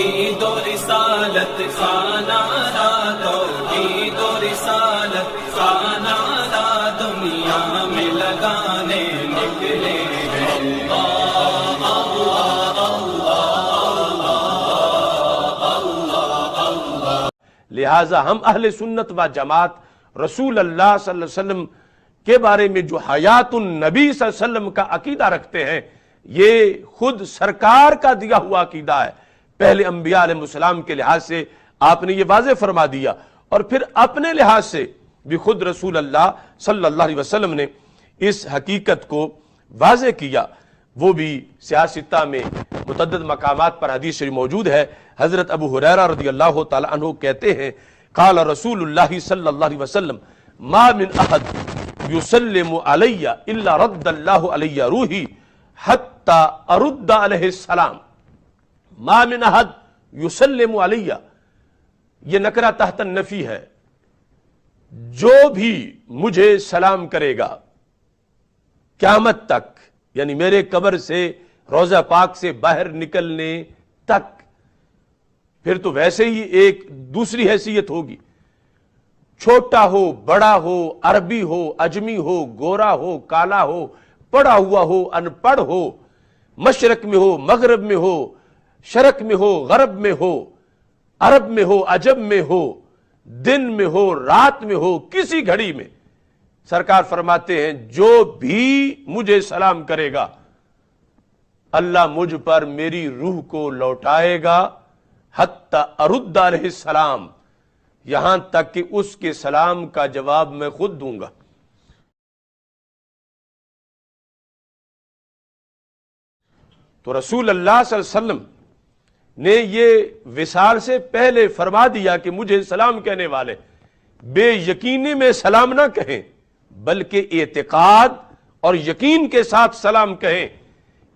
توحید و رسالت خانہ را، توحید و رسالت خانہ را، دنیا میں لگانے نکلے ہیں۔ اللہ اللہ اللہ۔ لہٰذا ہم اہل سنت و جماعت رسول اللہ صلی اللہ علیہ وسلم کے بارے میں جو حیات النبی صلی اللہ علیہ وسلم کا عقیدہ رکھتے ہیں، یہ خود سرکار کا دیا ہوا عقیدہ ہے۔ پہلے انبیاء علیہ السلام کے لحاظ سے آپ نے یہ واضح فرما دیا، اور پھر اپنے لحاظ سے بھی خود رسول اللہ صلی اللہ علیہ وسلم نے اس حقیقت کو واضح کیا۔ وہ بھی سیاستہ میں متعدد مقامات پر حدیث شریف موجود ہے۔ حضرت ابو ہریرہ رضی اللہ تعالی عنہ کہتے ہیں، قال رسول اللہ صلی اللہ علیہ وسلم ما من احد یسلم علی الا رد اللہ علی روحی حتی ارد علیہ السلام۔ ما من احد یسلم علی، یہ نکرہ تحت النفی ہے، جو بھی مجھے سلام کرے گا قیامت تک، یعنی میرے قبر سے روضہ پاک سے باہر نکلنے تک، پھر تو ویسے ہی ایک دوسری حیثیت ہوگی، چھوٹا ہو بڑا ہو، عربی ہو عجمی ہو، گورا ہو کالا ہو، پڑھا ہوا ہو ان پڑھ ہو، مشرق میں ہو مغرب میں ہو، شرق میں ہو غرب میں ہو، عرب میں ہو عجم میں ہو، دن میں ہو رات میں ہو، کسی گھڑی میں سرکار فرماتے ہیں جو بھی مجھے سلام کرے گا اللہ مجھ پر میری روح کو لوٹائے گا، حتی ارد علیہ السلام، یہاں تک کہ اس کے سلام کا جواب میں خود دوں گا۔ تو رسول اللہ صلی اللہ علیہ وسلم نے یہ وصال سے پہلے فرما دیا کہ مجھے سلام کہنے والے بے یقینی میں سلام نہ کہیں، بلکہ اعتقاد اور یقین کے ساتھ سلام کہیں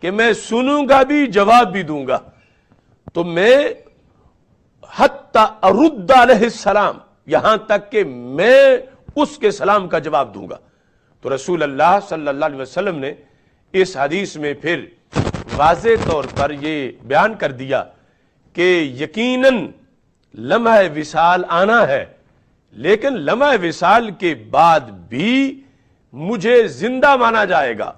کہ میں سنوں گا بھی جواب بھی دوں گا۔ تو میں حتی ارد علیہ السلام، یہاں تک کہ میں اس کے سلام کا جواب دوں گا۔ تو رسول اللہ صلی اللہ علیہ وسلم نے اس حدیث میں پھر واضح طور پر یہ بیان کر دیا کہ یقیناً لمحہ وصال آنا ہے، لیکن لمحہ وصال کے بعد بھی مجھے زندہ مانا جائے گا،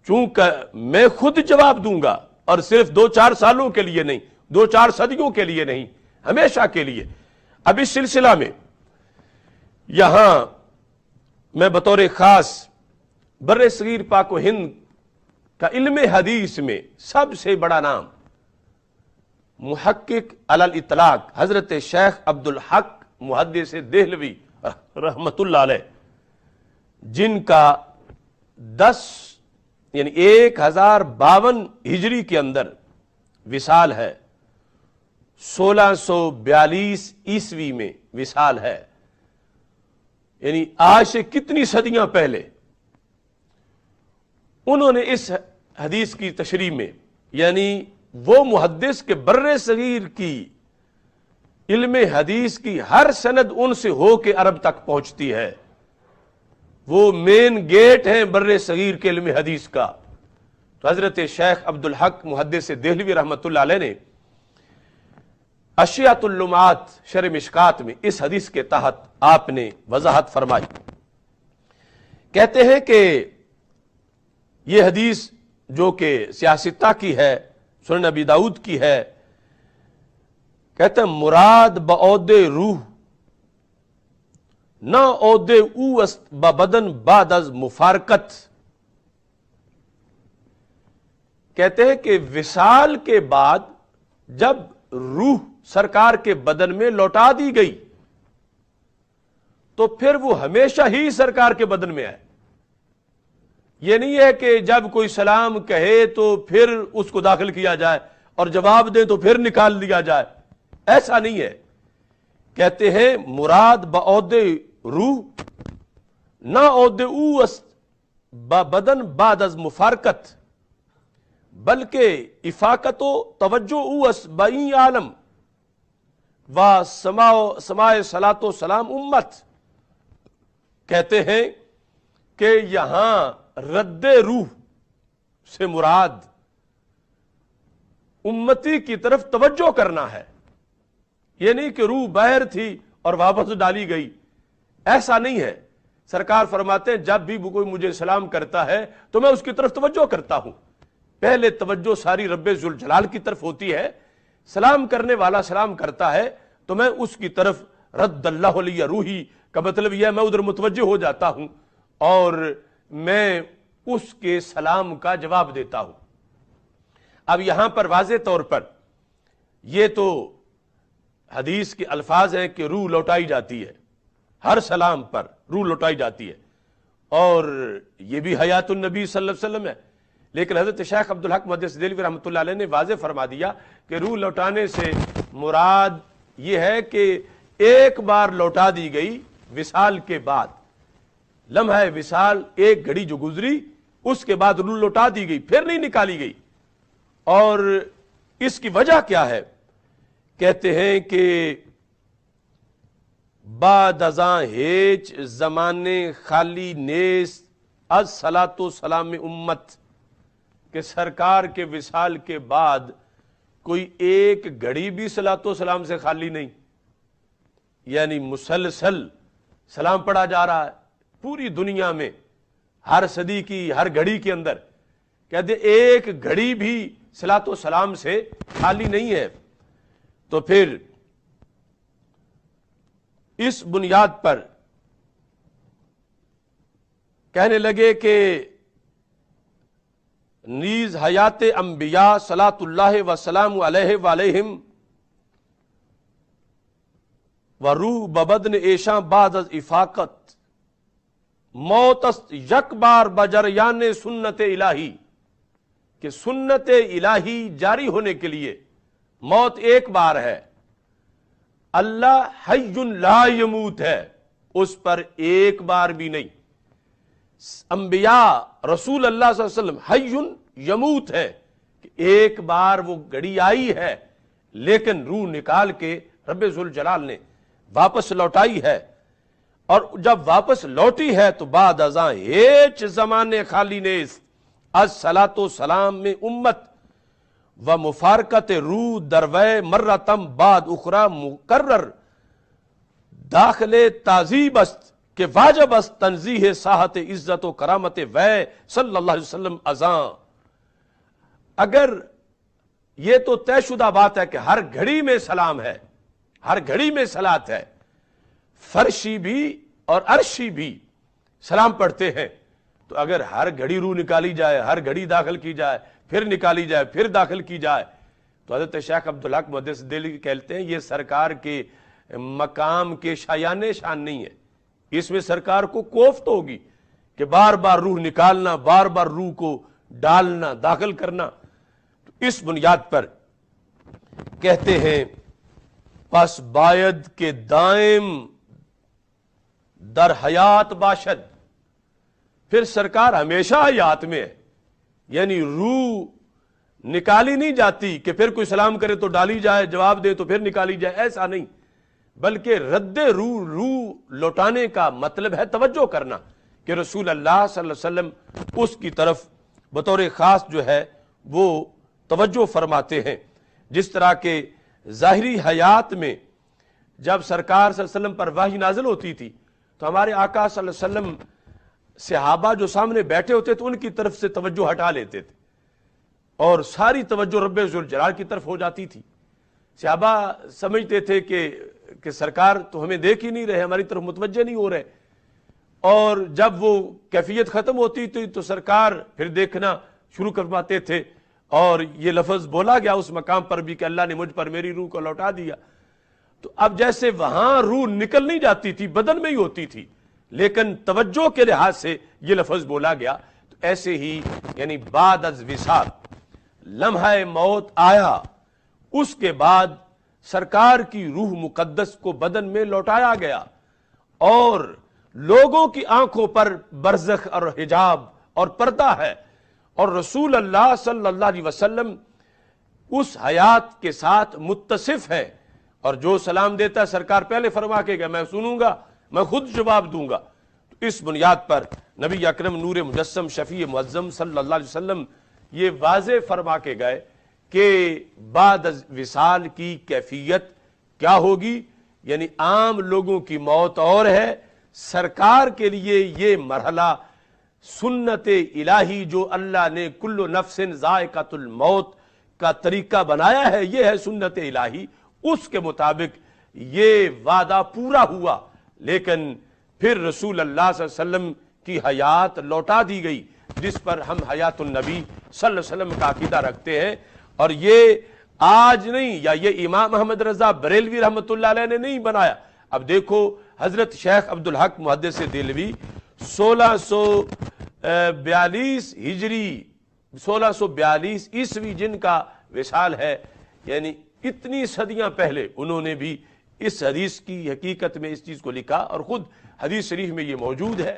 چونکہ میں خود جواب دوں گا، اور صرف 2-4 سالوں کے لیے نہیں، 2-4 صدیوں کے لیے نہیں، ہمیشہ کے لیے۔ اب اس سلسلہ میں یہاں میں بطور خاص بر صغیر پاک و ہند کا علم حدیث میں سب سے بڑا نام محقق علی الاطلاق حضرت شیخ عبدالحق محدث دہلوی رحمت اللہ علیہ، جن کا 1052 ہجری کے اندر وصال ہے، 1642 عیسوی میں وصال ہے، یعنی آج سے کتنی صدیاں پہلے انہوں نے اس حدیث کی تشریح میں، یعنی وہ محدث کے بر صغیر کی علم حدیث کی ہر سند ان سے ہو کے عرب تک پہنچتی ہے، وہ مین گیٹ ہیں بر صغیر کے علم حدیث کا۔ تو حضرت شیخ عبدالحق محدث دہلوی رحمت اللہ علیہ نے اشیاۃ اللمعات شرح مشکات میں اس حدیث کے تحت آپ نے وضاحت فرمائی، کہتے ہیں کہ یہ حدیث جو کہ سیاستہ کی ہے، سنن ابی داؤد کی ہے، کہتے ہیں مراد بعود روح نہ عود او است بدن بعد از مفارقت، کہتے ہیں کہ وصال کے بعد جب روح سرکار کے بدن میں لوٹا دی گئی تو پھر وہ ہمیشہ ہی سرکار کے بدن میں ہے۔ یہ نہیں ہے کہ جب کوئی سلام کہے تو پھر اس کو داخل کیا جائے اور جواب دے تو پھر نکال دیا جائے، ایسا نہیں ہے۔ کہتے ہیں مراد بعود روح نہ عود او است بدن بعد از مفارقت، بلکہ افاقت و توجہ او است بئی عالم و سماع صلاۃ و سلام امت۔ کہتے ہیں کہ یہاں رد روح سے مراد امتی کی طرف توجہ کرنا ہے، یہ نہیں کہ روح باہر تھی اور واپس ڈالی گئی، ایسا نہیں ہے۔ سرکار فرماتے ہیں جب بھی کوئی مجھے سلام کرتا ہے تو میں اس کی طرف توجہ کرتا ہوں۔ پہلے توجہ ساری رب ذوالجلال کی طرف ہوتی ہے، سلام کرنے والا سلام کرتا ہے تو میں اس کی طرف رد اللہ علیہ روحی کا مطلب یہ ہے میں ادھر متوجہ ہو جاتا ہوں اور میں اس کے سلام کا جواب دیتا ہوں۔ اب یہاں پر واضح طور پر یہ تو حدیث کے الفاظ ہیں کہ روح لوٹائی جاتی ہے، ہر سلام پر روح لوٹائی جاتی ہے، اور یہ بھی حیات النبی صلی اللہ علیہ وسلم ہے، لیکن حضرت شیخ عبدالحق محدث دہلوی رحمۃ اللہ علیہ نے واضح فرما دیا کہ روح لوٹانے سے مراد یہ ہے کہ ایک بار لوٹا دی گئی وصال کے بعد، لمحہ وصال ایک گھڑی جو گزری اس کے بعد روح لوٹا دی گئی، پھر نہیں نکالی گئی۔ اور اس کی وجہ کیا ہے؟ کہتے ہیں کہ بعد ازاں ہیچ زمانے خالی نیس از صلاۃ و سلام امت، کہ سرکار کے وصال کے بعد کوئی ایک گھڑی بھی صلاۃ و سلام سے خالی نہیں، یعنی مسلسل سلام پڑھا جا رہا ہے پوری دنیا میں، ہر صدی کی ہر گھڑی کے اندر، کہتے ایک گھڑی بھی صلاۃ و سلام سے خالی نہیں ہے۔ تو پھر اس بنیاد پر کہنے لگے کہ نیز حیات انبیاء صلاۃ اللہ وسلام علیہ وعلیہم و روح ببدن ایشاں بعد از افاقت موت است یک بار بجریان سنت الہی، کہ سنت الہی جاری ہونے کے لیے موت ایک بار ہے۔ اللہ حی لا یموت ہے، اس پر ایک بار بھی نہیں۔ انبیاء رسول اللہ صلی اللہ علیہ وسلم حی یموت ہے کہ ایک بار وہ گھڑی آئی ہے لیکن روح نکال کے رب ذوالجلال نے واپس لوٹائی ہے، اور جب واپس لوٹی ہے تو بعد ازاں ہیچ زمانے خالی نیست از صلاۃ و سلام میں امت و مفارقت روح دروے مرتم بعد اخرى مقرر داخل تعذیب است کہ واجب است تنزیح ساحت عزت و کرامت وے صلی اللہ علیہ وسلم ازاں۔ اگر یہ تو طے شدہ بات ہے کہ ہر گھڑی میں سلام ہے، ہر گھڑی میں صلاۃ ہے، فرشی بھی اور عرشی بھی سلام پڑھتے ہیں، تو اگر ہر گھڑی روح نکالی جائے، ہر گھڑی داخل کی جائے، پھر نکالی جائے، پھر داخل کی جائے، تو حضرت شیخ عبدالحق محدث دہلوی کہتے ہیں یہ سرکار کے مقام کے شایان شان نہیں ہے، اس میں سرکار کو کوفت ہوگی کہ بار بار روح نکالنا، بار بار روح کو ڈالنا، داخل کرنا۔ تو اس بنیاد پر کہتے ہیں پس باید کے دائم در حیات باشد، پھر سرکار ہمیشہ حیات میں ہے، یعنی روح نکالی نہیں جاتی کہ پھر کوئی سلام کرے تو ڈالی جائے، جواب دے تو پھر نکالی جائے، ایسا نہیں، بلکہ رد روح لوٹانے کا مطلب ہے توجہ کرنا، کہ رسول اللہ صلی اللہ علیہ وسلم اس کی طرف بطور خاص جو ہے وہ توجہ فرماتے ہیں۔ جس طرح کہ ظاہری حیات میں جب سرکار صلی اللہ علیہ وسلم پر وحی نازل ہوتی تھی تو ہمارے آقا صلی اللہ علیہ وسلم صحابہ جو سامنے بیٹھے ہوتے تھے ان کی طرف سے توجہ ہٹا لیتے تھے اور ساری توجہ رب ذوالجلال کی طرف ہو جاتی تھی۔ صحابہ سمجھتے تھے کہ سرکار تو ہمیں دیکھ ہی نہیں رہے، ہماری طرف متوجہ نہیں ہو رہے، اور جب وہ کیفیت ختم ہوتی تھی تو سرکار پھر دیکھنا شروع کرواتے تھے، اور یہ لفظ بولا گیا اس مقام پر بھی کہ اللہ نے مجھ پر میری روح کو لوٹا دیا۔ تو اب جیسے وہاں روح نکل نہیں جاتی تھی، بدن میں ہی ہوتی تھی، لیکن توجہ کے لحاظ سے یہ لفظ بولا گیا، تو ایسے ہی یعنی بعد از وصال لمحہ موت آیا، اس کے بعد سرکار کی روح مقدس کو بدن میں لوٹایا گیا، اور لوگوں کی آنکھوں پر برزخ اور حجاب اور پردہ ہے، اور رسول اللہ صلی اللہ علیہ وسلم اس حیات کے ساتھ متصف ہے، اور جو سلام دیتا ہے سرکار پہلے فرما کے گیا میں سنوں گا، میں خود جواب دوں گا۔ تو اس بنیاد پر نبی اکرم نور مجسم شفیع معظم صلی اللہ علیہ وسلم یہ واضح فرما کے گئے کہ بعد از وصال کی کیفیت کیا ہوگی، یعنی عام لوگوں کی موت اور ہے، سرکار کے لیے یہ مرحلہ سنت الہی جو اللہ نے کل نفس ذائقۃ الموت کا طریقہ بنایا ہے، یہ ہے سنت الہی، اس کے مطابق یہ وعدہ پورا ہوا۔ لیکن پھر رسول اللہ صلی اللہ علیہ وسلم کی حیات لوٹا دی گئی، جس پر ہم حیات النبی صلی اللہ علیہ وسلم کا عقیدہ رکھتے ہیں، اور یہ آج نہیں، یا یہ امام محمد رضا بریلوی رحمۃ اللہ علیہ نے نہیں بنایا۔ اب دیکھو حضرت شیخ عبدالحق محدث دہلوی 1642 ہجری 1642 عیسوی جن کا وصال ہے، یعنی اتنی صدیاں پہلے انہوں نے بھی اس حدیث کی حقیقت میں اس چیز کو لکھا، اور خود حدیث شریف میں یہ موجود ہے۔